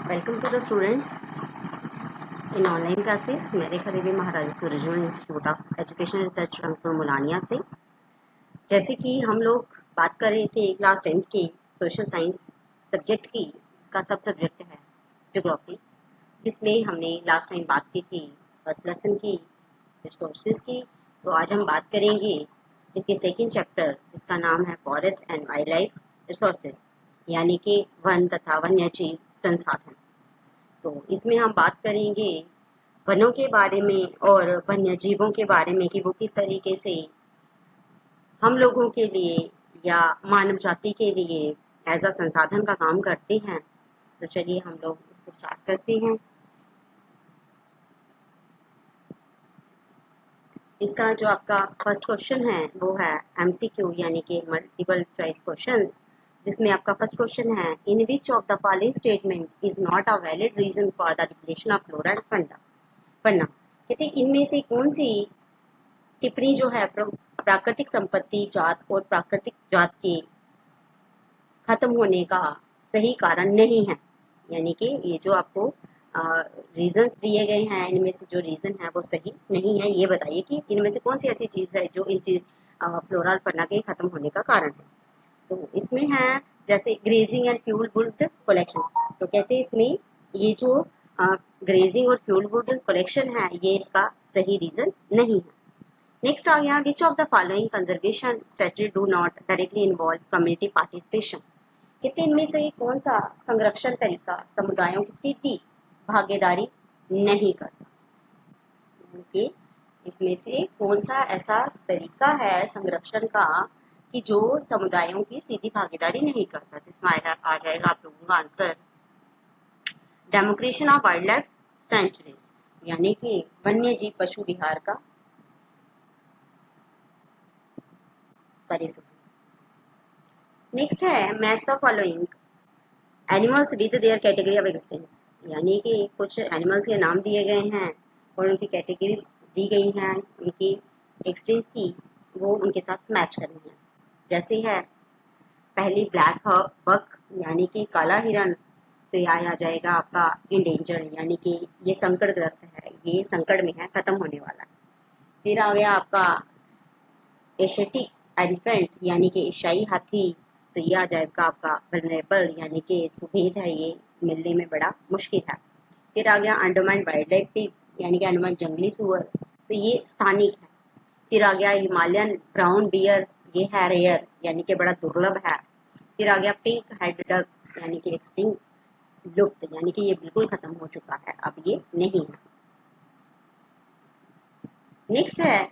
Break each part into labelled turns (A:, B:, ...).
A: Welcome to the students in online classes. मेरे खरीबी Maharaja Surajmal institute of education research Rangpur Mulania से। जैसे कि हम लोग बात कर रहे थे क्लास 10th के सोशल साइंस सब्जेक्ट की, उसका सब सब्जेक्ट है ज्योग्राफी, जिसमें हमने लास्ट टाइम बात की थी फर्स्ट लेसन की रिसोर्सेज की। तो आज हम बात करेंगे इसके सेकेंड चैप्टर, जिसका नाम है forest and wild life resources, यानी कि वन तथा वन्य जीव संसाधन। तो इसमें हम बात करेंगे वनों के बारे में और वन्य जीवों के बारे में कि वो किस तरीके से हम लोगों के लिए या मानव जाति के लिए एज अ संसाधन का काम करते हैं। तो चलिए हम लोग इसको स्टार्ट करते हैं। इसका जो आपका फर्स्ट क्वेश्चन है वो है MCQ यानी कि मल्टीपल चॉइस क्वेश्चंस, जिसमें आपका फर्स्ट क्वेश्चन है in which of the following statement is not a valid reason for the depletion of flora and fauna. कहते इनमें से कौन सी टिप्पणी जो है प्राकृतिक संपत्ति जात और प्राकृतिक जात के खत्म होने का सही कारण नहीं है। यानी कि ये जो आपको रीजंस दिए गए हैं, इनमें से जो रीजन है वो सही नहीं है। ये बताइए कि इनमें से कौन सी ऐसी चीज है जो इन चीज फ्लोरा फन्ना के खत्म होने का कारण है। तो इसमें है जैसे grazing and fuel wood collection. तो कहते हैं इसमें ये जो ग्रेजिंग और फ्यूल वुड कलेक्शन है, ये इसका सही रीजन नहीं है। नेक्स्ट आ गया विच of the following conservation strategy do not directly involve community participation. कहते इनमें से कौन सा संरक्षण तरीका समुदायों की सीधी भागीदारी नहीं करता। कि इसमें से कौन सा ऐसा तरीका है संरक्षण का कि जो समुदायों की सीधी भागीदारी नहीं करता। जिसमें आ जाएगा आप लोगों का answer demarcation of wild life sanctuaries, यानी कि वन्य जीव पशु विहार का परिसर। नेक्स्ट है match the following animals with their category of expanse, यानी कि कुछ एनिमल्स के नाम दिए गए हैं और उनकी कैटेगरीज दी गई हैं, उनकी एक्सटेंस की वो उनके साथ मैच करनी है। जैसे है पहली ब्लैक बक यानी कि काला हिरण, तो यहाँ आ जाएगा आपका इंडेंजर, यानी कि ये संकटग्रस्त है, ये संकट में है, खत्म होने वाला है। फिर आ गया आपका एशियाटिक एलिफेंट यानी कि एशियाई हाथी, तो ये आ जाएगा आपका वल्नरेबल, यानी कि सुभेद है, ये मिलने में बड़ा मुश्किल है। फिर आ गया अंडमान वाइल्ड लाइफ पिग यानी कि अंडमान जंगली सुअर, तो ये स्थानिक है। फिर आ गया हिमालयन ब्राउन बियर, ये है रेयर यानी कि बड़ा दुर्लभ है। फिर आ गया पिंक हेड डक यानी कि एक्सटिंक्ट लुप्त, यानी कि ये बिल्कुल खत्म हो चुका है, अब ये नहीं है। नेक्स्ट है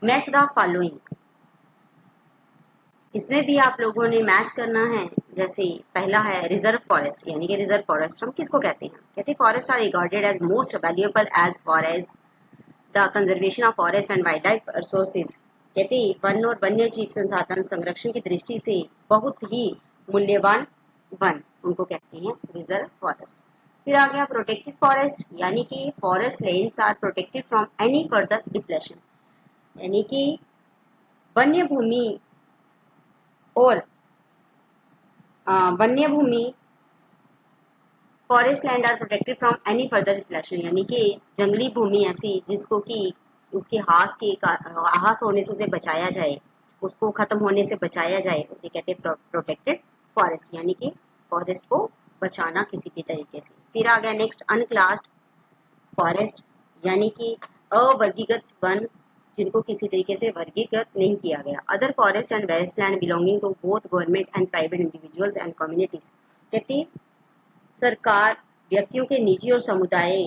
A: मैच द फॉलोइंग, इसमें भी आप लोगों ने मैच करना है। जैसे पहला है रिजर्व फॉरेस्ट, यानी कि रिजर्व फॉरेस्ट हम किसको कहते हैं। कहते हैं forest are regarded as most valuable as for as the conservation of forest and wild life resources. कहते हैं वन और वन्य जीव संसाधन संरक्षण की दृष्टि से बहुत ही मूल्यवान वन उनको कहते हैं रिजर्व फॉरेस्ट। फिर आ गया प्रोटेक्टेड फॉरेस्ट, यानी कि forest lands are protected from any further depletion, यानी कि वन्य भूमि और वन्य भूमि forest land are protected from any further depletion, यानी कि जंगली भूमि ऐसी जिसको कि उसके हास होने से उसे बचाया जाए, उसको खत्म होने से बचाया जाए, उसे कहते हैं प्रोटेक्टेड फॉरेस्ट, यानी कि फॉरेस्ट को बचाना किसी भी तरीके से। फिर आ गया नेक्स्ट अनक्लास्ड फॉरेस्ट, यानी कि अवर्गीकृत वन जिनको किसी तरीके से वर्गीकृत नहीं किया गया। Other forest and wasteland belonging to both government and private individuals and communities. कहते सरकार, व्यक्तियों के निजी और समुदाय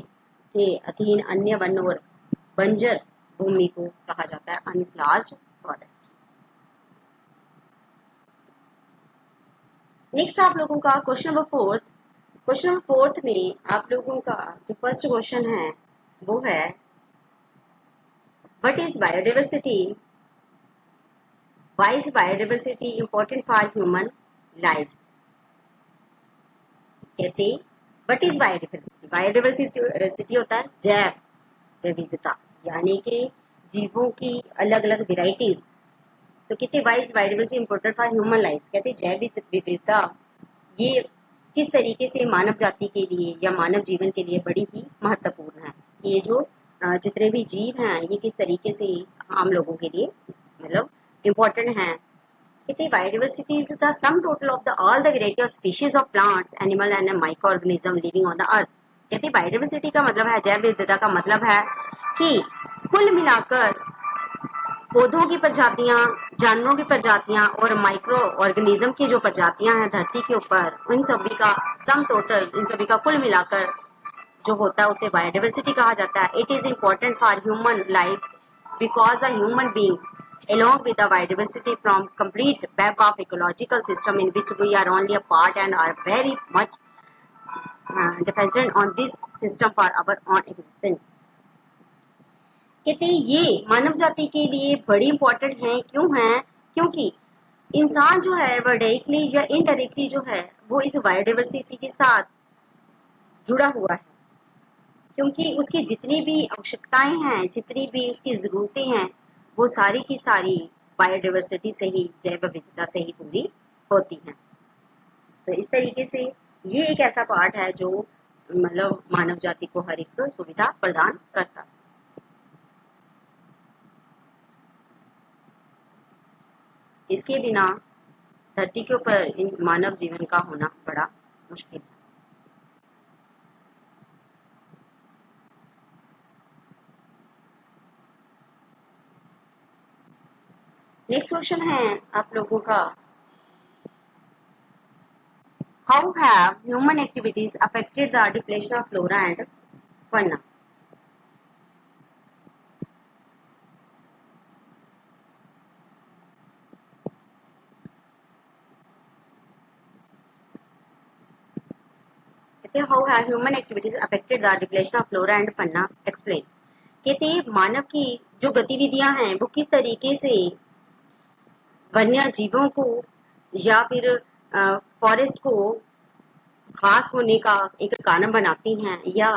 A: के अधीन अन्य वन और बंजर भूमि को कहा जाता है अनक्लास्ड फॉरेस्ट। नेक्स्ट आप लोगों का question number fourth. Question number fourth में आप लोगों का जो फर्स्ट क्वेश्चन है वो है what is biodiversity, why is biodiversity important for human life. कहते व्हाट इज बायोडाइवर्सिटी, बायोडाइवर्सिटी होता है जैव विविधता, यानी कि जीवों की अलग अलग वेराइटीज। तो कहते wise biodiversity important for human life, कहते जैव विविधता ये किस तरीके से मानव जाति के लिए या मानव जीवन के लिए बड़ी ही महत्वपूर्ण है। ये जो जितने भी जीव हैं ये किस तरीके से हम लोगों के लिए मतलब इम्पोर्टेंट हैं। कहते biodiversity is the sum total of the all the variety of species of plants animal and micro organism living on the earth. कहते बायोडाइवर्सिटी का मतलब है, जैव विविधता का मतलब है कि कुल मिलाकर पौधों की प्रजातियां, जानवरों की प्रजातियां और माइक्रो ऑर्गेनिज्म की जो प्रजातियां हैं धरती के ऊपर, उन सभी का सम टोटल, इन सभी का कुल मिलाकर जो होता है उसे बायोडाइवर्सिटी कहा जाता है। It is important for human life because the human being along with the biodiversity from complete web of ecological system in which we are only a part and are very much dependent on this system for our own existence। कहते हैं ये मानव जाति के लिए बड़ी important है। क्यों है? क्योंकि इंसान जो है वह डायरेक्टली या इनडायरेक्टली जो है वो इस बायोडाइवर्सिटी के साथ जुड़ा हुआ है, क्योंकि उसकी जितनी भी आवश्यकताएं हैं, जितनी भी उसकी जरूरतें हैं, वो सारी की सारी बायोडाइवर्सिटी से ही, जैव विविधता से ही पूरी होती हैं। तो इस तरीके से ये एक ऐसा पार्ट है जो मतलब मानव जाति को हर एक सुविधा प्रदान करता है। इसके बिना धरती के ऊपर इन मानव जीवन का होना बड़ा मुश्किल है। नेक्स्ट क्वेश्चन है आप लोगों का, how have human activities affected the depletion of flora and fauna. कहते हैं how have human activities affected the depletion of flora and fauna, explain. कहते हैं मानव की जो गतिविधियां हैं वो किस तरीके से वन्य जीवों को या फिर फॉरेस्ट को खास होने का एक कारण बनाती हैं, या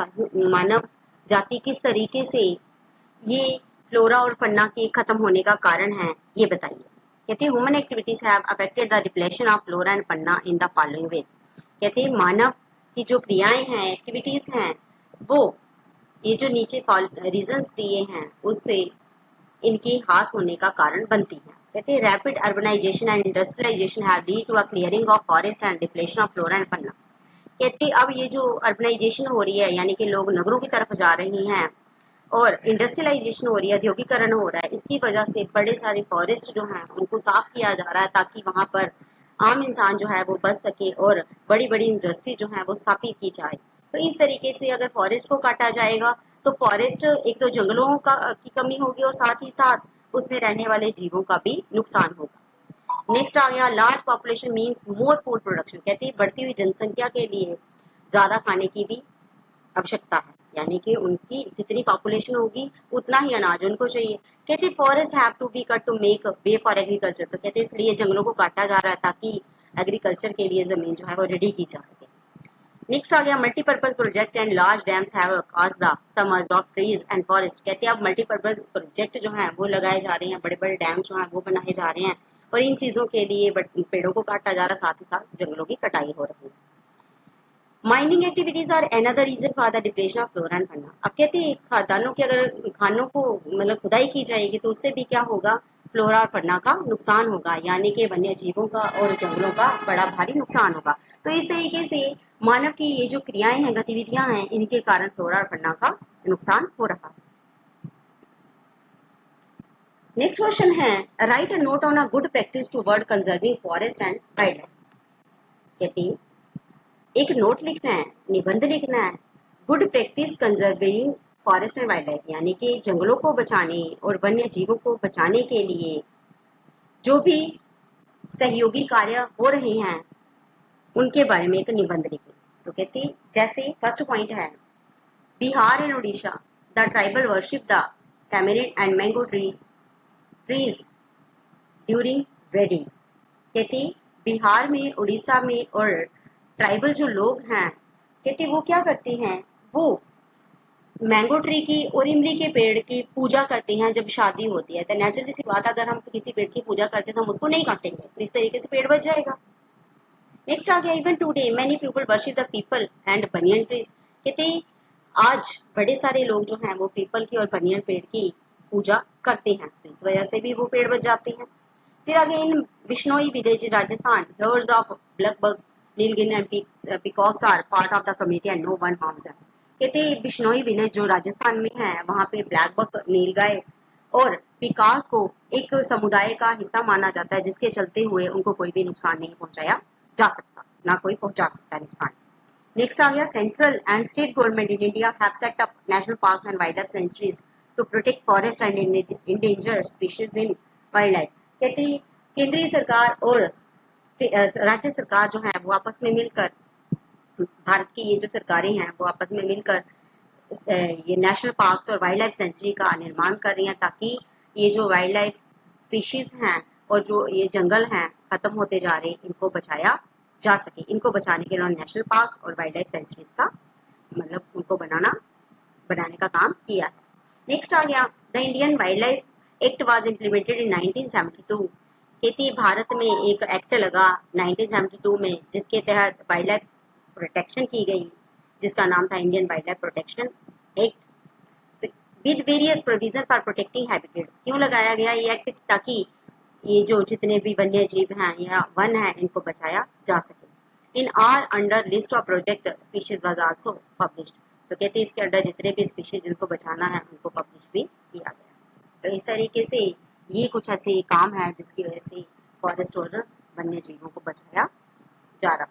A: मानव जाति किस तरीके से ये फ्लोरा और फन्ना के खत्म होने का कारण है, ये बताइए। कहते हैं human activities have affected the depletion of flora and fauna in the following way. कहते हैं मानव की जो क्रियाएं हैं, एक्टिविटीज हैं, वो ये जो नीचे रीजंस दिए हैं उससे इनकी हास होने का कारण बनती है। कहते हैं rapid urbanisation and industrialisation have lead to a clearing of forest and depletion of flora and fauna. कहते अब ये जो अर्बनाइजेशन हो रही है, यानी कि लोग नगरों की तरफ जा रहे हैं और इंडस्ट्रियलाइजेशन हो रही है, औद्योगिकरण हो रहा है, इसकी वजह से बड़े सारे फॉरेस्ट जो हैं उनको साफ किया जा रहा है ताकि वहां पर आम इंसान जो है वो बच सके और बड़ी बड़ी इंडस्ट्री जो है वो स्थापित की जाए। तो इस तरीके से अगर फॉरेस्ट को काटा जाएगा तो फॉरेस्ट एक तो जंगलों की कमी होगी और साथ ही साथ उसमें रहने वाले जीवों का भी नुकसान होगा। नेक्स्ट आ गया large population means more food production. कहते हैं बढ़ती हुई जनसंख्या के लिए ज्यादा खाने की भी आवश्यकता है, यानी कि उनकी जितनी पॉपुलेशन होगी उतना ही अनाज उनको चाहिए। कहते forest have to be cut to make way for agriculture. तो कहते इसलिए जंगलों को काटा जा रहा है ताकि एग्रीकल्चर के लिए जमीन जो है वो रेडी की जा सके। नेक्स्ट आ गया multipurpose project and large dams have caused the submerge of trees and forest. कहते हैं अब मल्टीपर्पज प्रोजेक्ट जो है वो लगाए जा रहे हैं, बड़े बड़े डैम जो है वो बनाए जा रहे हैं और इन चीजों के लिए पेड़ों को काटा जा रहा है, साथ ही साथ जंगलों की कटाई हो रही है। Mining activities are another reason for the depletion of flora and fauna. अब कहते हैं खादानों की अगर खानों को मतलब खुदाई की जाएगी तो उससे भी क्या होगा, फ्लोरा और फौना का नुकसान होगा, यानी कि वन्य जीवों का और जंगलों का बड़ा भारी नुकसान होगा। तो इस तरीके से मानव की ये जो क्रियाएं हैं, गतिविधियां हैं, इनके कारण फ्लोरा और फौना का नुकसान हो रहा है। नेक्स्ट क्वेश्चन है right a note on a good practice toward conserving forest and wild life. कहते हैं एक नोट लिखना है, निबंध लिखना है, good practice conserving forest and wild life, यानी कि जंगलों को बचाने और वन्य जीवों को बचाने के लिए जो भी सहयोगी कार्य हो रहे हैं उनके बारे में एक निबंध लिखें। तो कहते जैसे फर्स्ट पॉइंट है Bihar and Orissa the tribal worship the tamarind and mango trees during wedding. कहते बिहार में, उड़ीसा में और ट्राइबल जो लोग हैं, कहते वो क्या करते हैं, वो मैंगो ट्री की और इमली के पेड़ की पूजा करते हैं जब शादी होती है। तो नेचुरली सी बात, अगर हम किसी पेड़ की पूजा करते हैं तो हम उसको नहीं काटेंगे, तो इस तरीके से पेड़ बच जाएगा। नेक्स्ट आ गया even today many people worship the people and banyan trees. कहते आज बड़े सारे लोग जो हैं वो पीपल की और बनियन पेड़ की पूजा करते हैं, तो इस वजह से भी वो पेड़ बच जाते हैं। फिर आगे in Bishnoi village in Rajasthan herds of blackbug, nilgai and peacocks are part of the community and no one harms them. कहते बिश्नोई विलेज जो राजस्थान में है वहाँ पे ब्लैक बग, नीलगाय और पीकॉक को एक समुदाय का हिस्सा माना जाता है, जिसके चलते हुए उनको कोई भी नुकसान नहीं पहुंचाया जा सकता, ना कोई पहुंचा सकता है नुकसान। नेक्स्ट आ गया central and state government in India have set up national parks and wild life sanctuaries to protect forest and endangered species in wild life. कहते हैं केंद्रीय सरकार और राज्य सरकार जो है वो आपस में मिलकर, भारत की ये जो सरकारें हैं वो आपस में मिलकर ये नेशनल पार्क्स और वाइल्ड लाइफ सेंचुरी का निर्माण कर रही हैं, ताकि ये जो वाइल्ड लाइफ स्पीशीज हैं और जो ये जंगल हैं खत्म होते जा रहे इनको बचाया जा सके। इनको बचाने के लिए नेशनल पार्क्स और वाइल्ड लाइफ सेंचुरीज का मतलब उनको बनाने का काम किया है। नेक्स्ट आ गया the Indian wild life act was implemented in 1972। खेती भारत में एक एक्ट लगा 1972 में, जिसके तहत वाइल्ड लाइफ प्रोटेक्शन की गई, जिसका नाम था Indian wild life protection act with various provision for protecting habitats. क्यों लगाया गया ये एक्ट? ताकि ये जो जितने भी वन्य जीव हैं या वन है इनको बचाया जा सके। In all under list of project species was also published. तो कहते हैं इसके अंडर जितने भी स्पीशीज जिनको बचाना है उनको पब्लिश भी किया गया। तो इस तरीके से ये कुछ ऐसे काम है जिसकी वजह से फॉरेस्ट और वन्य जीवों को बचाया जा रहा है।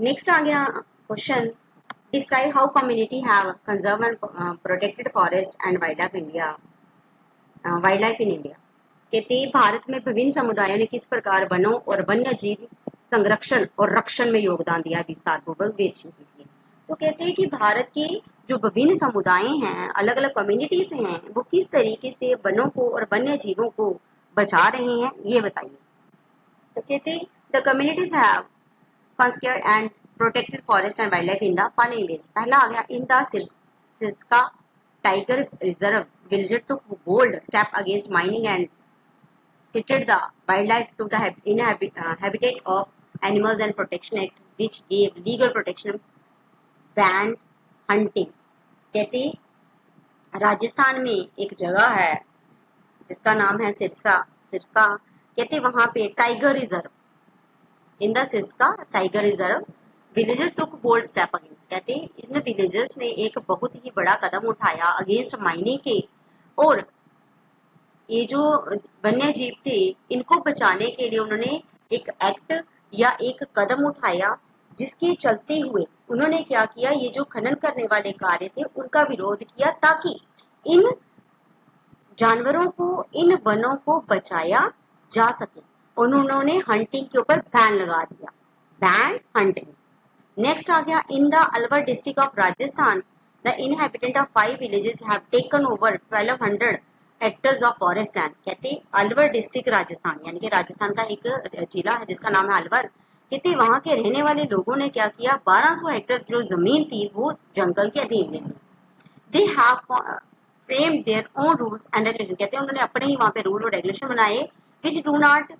A: नेक्स्ट आ गया question describe how community have conserve and protected forest and wild life in India. कहते भारत में विभिन्न समुदायों ने किस प्रकार वनों और वन्य जीव संरक्षण और रक्षण में योगदान दिया, विस्तार पूर्वक विवेचन कीजिए। तो कहते हैं कि भारत के जो विभिन्न समुदाय हैं, अलग अलग कम्युनिटीज हैं, वो किस तरीके से वनों को और वन्य जीवों को बचा रहे हैं ये बताइए। तो कहते the communities have conserved and protected forest and wildlife in the following ways। पहला आ गया in the Sariska tiger reserve village took bold step against mining and cited the wildlife to the habitat of animals and protection act which gave legal protection banned hunting। कहते राजस्थान में एक जगह है जिसका नाम है सिरसा सिरका। कहते वहां पे टाइगर रिजर्व इन द सिरका टाइगर रिजर्व विलेजर टुक बोल्ड स्टेप अगेंस्ट। कहते इन विलेजर्स ने एक बहुत ही बड़ा कदम उठाया अगेंस्ट माइनिंग के, और ये जो वन्य जीव थे इनको बचाने के लिए उन्होंने एक एक्ट या एक कदम उठाया, जिसके चलते हुए उन्होंने क्या किया, ये जो खनन करने वाले कार्य थे उनका विरोध किया, ताकि इन जानवरों को, इन वनों को बचाया जा सके। उन्होंने हंटिंग के ऊपर बैन लगा दिया, बैन हंटिंग। नेक्स्ट आ गया in the Alwar district of Rajasthan the inhabitant of 5 villages have taken over 1200 hectares of forest land. कहते अलवर डिस्ट्रिक्ट राजस्थान यानी कि राजस्थान का एक जिला है जिसका नाम है अलवर। कहते वहां के रहने वाले लोगों ने क्या किया, 1200 हेक्टर जो जमीन थी वो जंगल के अधीन ले ली। They have frame their own rules and regulation. कहते हैं उन्होंने अपने ही वहां पे रूल और रेगुलेशन बनाए which do not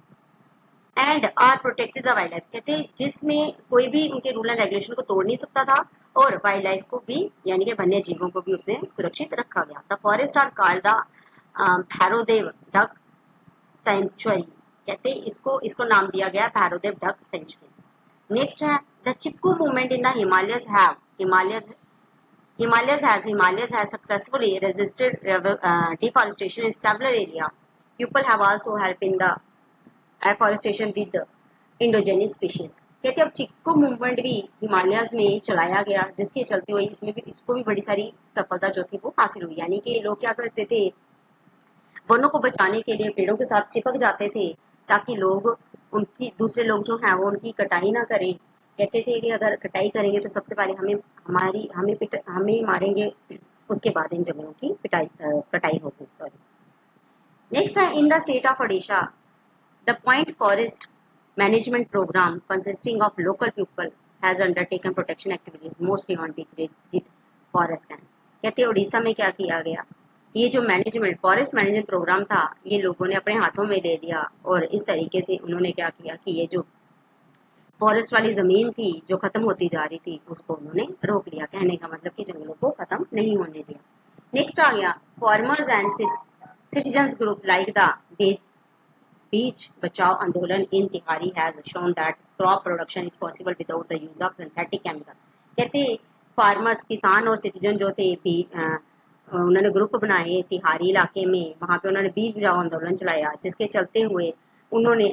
A: and are protected the wild life. कहते जिसमें कोई भी उनके रूल एंड रेगुलेशन को तोड़ नहीं सकता था, और वाइल्ड लाइफ को भी यानी कि वन्य जीवों को भी उसमें सुरक्षित रखा गया। The forest are called the Bhairodev duck sanctuary. कहते इसको नाम दिया गया भैरोदेव डक सेंचुरी। नेक्स्ट है the Chipko movement in the Himalayas have Himalayas has successfully resisted deforestation in several areas. People have also helped in the afforestation with the endogenous species। कहते अब चिपको movement भी Himalayas में चलाया गया, जिसके चलते हुए इसको भी बड़ी सारी सफलता जो थी वो हासिल हुई। यानी कि लोग क्या करते थे, वनों को बचाने के लिए पेड़ों के साथ चिपक जाते थे, ताकि लोग उनकी दूसरे लोग जो हैं वो उनकी कटाई ना करें। कहते थे कि अगर कटाई करेंगे तो सबसे पहले हमें मारेंगे, उसके बाद इन जंगलों की कटाई होगी। सॉरी। नेक्स्ट है in the state of Odisha the point forest management programme consisting of local people has undertaken protection activities mostly on degraded forest land. कहते उड़ीसा में क्या किया गया, ये जो मैनेजमेंट फॉरेस्ट मैनेजमेंट प्रोग्राम था ये लोगों ने अपने हाथों में ले लिया और इस तरीके से उन्होंने क्या किया कि ये जो फॉरेस्ट वाली जमीन थी जो खत्म होती जा रही थी उसको उन्होंने रोक लिया। कहने का मतलब कि जंगलों को खत्म नहीं होने दिया। नेक्स्ट आ गया farmers and citizens group like the beach बचाओ आंदोलन इन तिहारी has shown that crop production is possible without the use of synthetic chemical. कहते फार्मर्स किसान और सिटीजन जो थे उन्होंने ग्रुप बनाए तिहारी इलाके में, वहां पे उन्होंने बीज बचाओ आंदोलन चलाया जिसके चलते हुए उन्होंने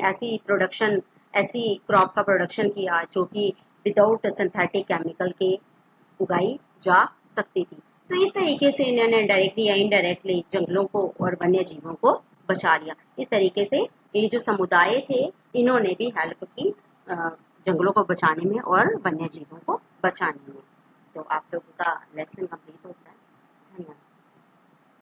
A: ऐसी क्रॉप का प्रोडक्शन किया जो कि विदाउट सिंथेटिक केमिकल के उगाई जा सकती थी। तो इस तरीके से इन्होंने डायरेक्टली या इनडायरेक्टली जंगलों को और वन्य जीवों को बचा लिया। इस तरीके से ये जो समुदाय थे इन्होंने भी हेल्प की जंगलों को बचाने में और वन्य जीवों को बचाने में। तो आप लोगों का लेसन कंप्लीट होता है। धन्यवाद।